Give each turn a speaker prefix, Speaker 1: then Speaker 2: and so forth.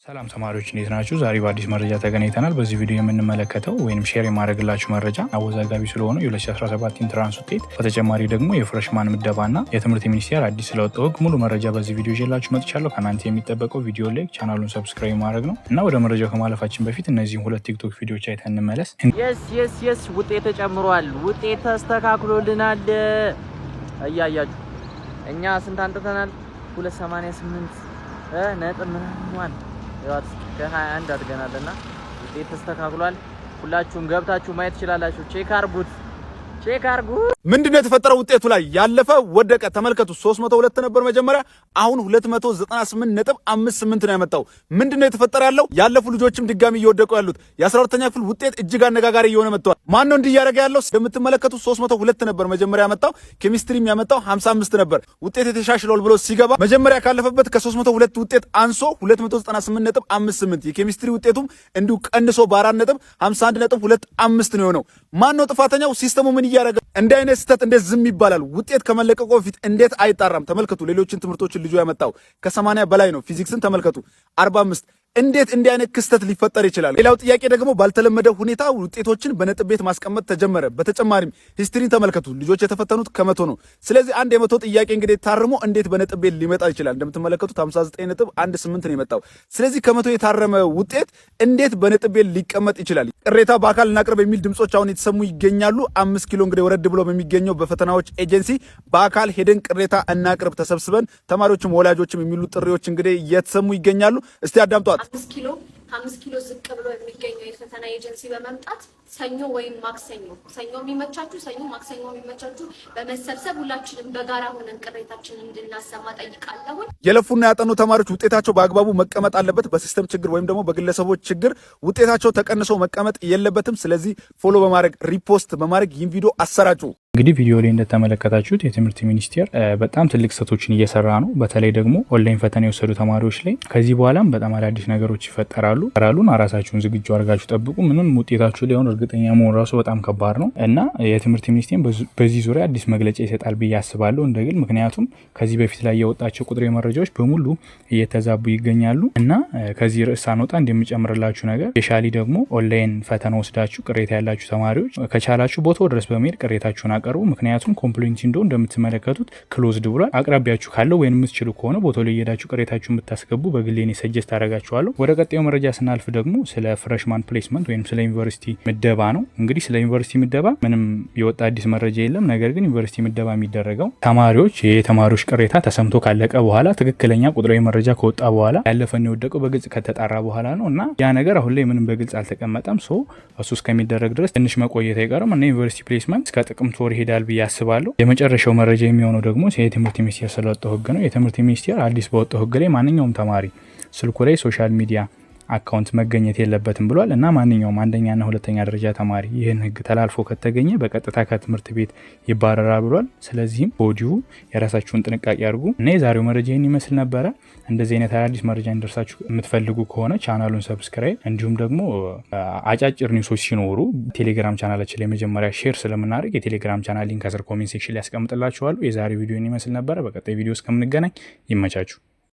Speaker 1: ሰላም ተማሪዎች እንዴት ናችሁ? ዛሬ በአዲስ መረጃ ተገናኝተናል። በዚህ ቪዲዮ የምንመለከተው ወይም ሼር የማድረግላችሁ መረጃ አወዛጋቢ ስለሆነ የ2017 ኢንትራንስ ውጤት፣ በተጨማሪ ደግሞ የፍሬሽማን ምደባና የትምህርት ሚኒስቴር አዲስ ስለወጣው ህግ ሙሉ መረጃ በዚህ ቪዲዮ ይዤላችሁ መጥቻለሁ። ከእናንተ የሚጠበቀው ቪዲዮ ላይክ፣ ቻናሉን ሰብስክራይብ ማድረግ ነው እና ወደ መረጃው ከማለፋችን በፊት እነዚህን ሁለት ቲክቶክ ቪዲዮዎች አይተን እንመለስ።
Speaker 2: የስ ውጤት ተጨምሯል። ውጤት ተስተካክሎልናል። እያያችሁ እኛ ስንት አንጥተናል? 288 ነጥብ ምናምን ያው ከ21 አድገናልና ውጤት ተስተካክሏል። ሁላችሁም ገብታችሁ ማየት ትችላላችሁ። ቼክ አርጉት።
Speaker 3: ምንድነው የተፈጠረው? ውጤቱ ላይ ያለፈ ወደቀ። ተመልከቱ። 302 ነበር መጀመሪያ፣ አሁን 298.58 ነው ያመጣው። ምንድነው የተፈጠረ ያለው? ያለፉ ልጆችም ድጋሚ እየወደቁ ያሉት የ12ኛ ክፍል ውጤት እጅግ አነጋጋሪ እየሆነ መጥቷል። ማን ነው እንዲህ እያደረገ ያለው? እንደምትመለከቱት 302 ነበር መጀመሪያ ያመጣው፣ ኬሚስትሪም ያመጣው 55 ነበር። ውጤት የተሻሽሏል ብሎ ሲገባ መጀመሪያ ካለፈበት ከ302 ውጤት አንሶ 298.58 የኬሚስትሪ ውጤቱም እንዲሁ ቀንሶ በ4.51.25 ነው የሆነው። ማን ነው ጥፋተኛው? ሲስተሙ ምን እያደረገ እንደ አይነት ስህተት እንዴት ዝም ይባላል? ውጤት ከመለቀቁ በፊት እንዴት አይጣራም? ተመልከቱ። ሌሎችን ትምህርቶችን ልጁ ያመጣው ከ80 በላይ ነው። ፊዚክስን ተመልከቱ 45። እንዴት እንዲህ አይነት ክስተት ሊፈጠር ይችላል? ሌላው ጥያቄ ደግሞ ባልተለመደ ሁኔታ ውጤቶችን በነጥብ ቤት ማስቀመጥ ተጀመረ። በተጨማሪም ሂስትሪን ተመልከቱ። ልጆች የተፈተኑት ከመቶ ነው። ስለዚህ አንድ የመቶ ጥያቄ እንግዲህ ታርሞ እንዴት በነጥብ ቤት ሊመጣ ይችላል? እንደምትመለከቱት 59.18 ነው የመጣው። ስለዚህ ከመቶ የታረመ ውጤት እንዴት በነጥብ ቤት ሊቀመጥ ይችላል? ቅሬታ በአካል እናቅርብ የሚል ድምጾች አሁን የተሰሙ ይገኛሉ። 5 ኪሎ እንግዲህ ወረድ ብሎ በሚገኘው በፈተናዎች ኤጀንሲ በአካል ሄደን ቅሬታ እናቅርብ ተሰብስበን ተማሪዎችም ወላጆችም የሚሉ ጥሪዎች እንግዲህ እየተሰሙ ይገኛሉ። እስቲ አዳምጧት።
Speaker 4: 5 ኪሎ ዝቅ ብሎ የሚገኘው የፈተና ኤጀንሲ በመምጣት ሰኞ ወይም ማክሰኞ፣ ሰኞ የሚመቻችሁ ሰኞ፣ ማክሰኞ የሚመቻችሁ በመሰብሰብ ሁላችንም በጋራ ሆነን ቅሬታችንን እንድናሰማ ጠይቃለሁ።
Speaker 3: የለፉና ያጠኑ ተማሪዎች ውጤታቸው በአግባቡ መቀመጥ አለበት። በሲስተም ችግር ወይም ደግሞ በግለሰቦች ችግር ውጤታቸው ተቀንሶ መቀመጥ የለበትም። ስለዚህ ፎሎ በማድረግ ሪፖስት በማድረግ ይህን ቪዲዮ አሰራጩ።
Speaker 1: እንግዲህ ቪዲዮ ላይ እንደተመለከታችሁት የትምህርት ሚኒስቴር በጣም ትልቅ ስህተቶችን እየሰራ ነው። በተለይ ደግሞ ኦንላይን ፈተና የወሰዱ ተማሪዎች ላይ ከዚህ በኋላም በጣም አዳዲስ ነገሮች ይፈጠራሉ። ራሳችሁን ዝግጁ አድርጋችሁ ጠብቁ። ምንም ውጤታችሁ ሊሆን እርግጠኛ መሆን ራሱ በጣም ከባድ ነው እና የትምህርት ሚኒስቴር በዚህ ዙሪያ አዲስ መግለጫ ይሰጣል ብዬ አስባለሁ እንደግል። ምክንያቱም ከዚህ በፊት ላይ የወጣቸው ቁጥሬ መረጃዎች በሙሉ እየተዛቡ ይገኛሉ እና ከዚህ ርዕስ ሳንወጣ እንደሚጨምርላችሁ ነገር የሻሊ ደግሞ ኦንላይን ፈተና ወስዳችሁ ቅሬታ ያላችሁ ተማሪዎች ከቻላችሁ ቦታው ድረስ በመሄድ ቅሬታችሁን አቀርቡ። ምክንያቱም ኮምፕሌንት እንዶ እንደምትመለከቱት ክሎዝድ ብሏል። አቅራቢያችሁ ካለው ወይም የምትችሉ ከሆነ ቦታው ላይ እየሄዳችሁ ቅሬታችሁን ብታስገቡ በግሌኔ ሰጀስት አደርጋችኋለሁ። ወደ ቀጣዩ መረጃ ስናልፍ ደግሞ ስለ ፍሬሽማን ፕሌስመንት ወይም ስለ ዩኒቨርሲቲ ምደባ ነው። እንግዲህ ስለ ዩኒቨርሲቲ ምደባ ምንም የወጣ አዲስ መረጃ የለም። ነገር ግን ዩኒቨርሲቲ ምደባ የሚደረገው የተማሪዎች ቅሬታ ተሰምቶ ካለቀ በኋላ ትክክለኛ ቁጥራዊ መረጃ ከወጣ በኋላ ያለፈን የወደቀው በግልጽ ከተጣራ በኋላ ነው እና ያ ነገር አሁን ላይ ምንም በግልጽ አልተቀመጠም። እሱ እስከሚደረግ ድረስ ትንሽ መቆየት አይቀርም እና ዩኒቨርሲቲ ፕሌስመንት እስከ ጥቅምት ወር ይሄዳል ብዬ አስባለሁ። የመጨረሻው መረጃ የሚሆነው ደግሞ የትምህርት ሚኒስቴር ስለወጣው ህግ ነው። የትምህርት ሚኒስቴር አዲስ በወጣው ህግ ላይ ማንኛውም ተማሪ ስልኩ ላይ ሶሻል ሚዲያ አካውንት መገኘት የለበትም ብሏል እና ማንኛውም አንደኛና ሁለተኛ ደረጃ ተማሪ ይህን ህግ ተላልፎ ከተገኘ በቀጥታ ከትምህርት ቤት ይባረራል ብሏል። ስለዚህም በወዲሁ የራሳችሁን ጥንቃቄ አድርጉ እና የዛሬው መረጃ ይህን ይመስል ነበረ። እንደዚህ አይነት አዳዲስ መረጃ እንዲደርሳችሁ የምትፈልጉ ከሆነ ቻናሉን ሰብስክራይብ፣ እንዲሁም ደግሞ አጫጭር ኒውሶች ሲኖሩ ቴሌግራም ቻናላችን ላይ መጀመሪያ ሼር ስለምናደርግ የቴሌግራም ቻናል ሊንክ ከስር ኮሜንት ሴክሽን ላይ ያስቀምጥላችኋለሁ። የዛሬው ቪዲዮ ይህን ይመስል ነበረ። በቀጣይ ቪዲዮ እስከምንገናኝ ይመቻችሁ።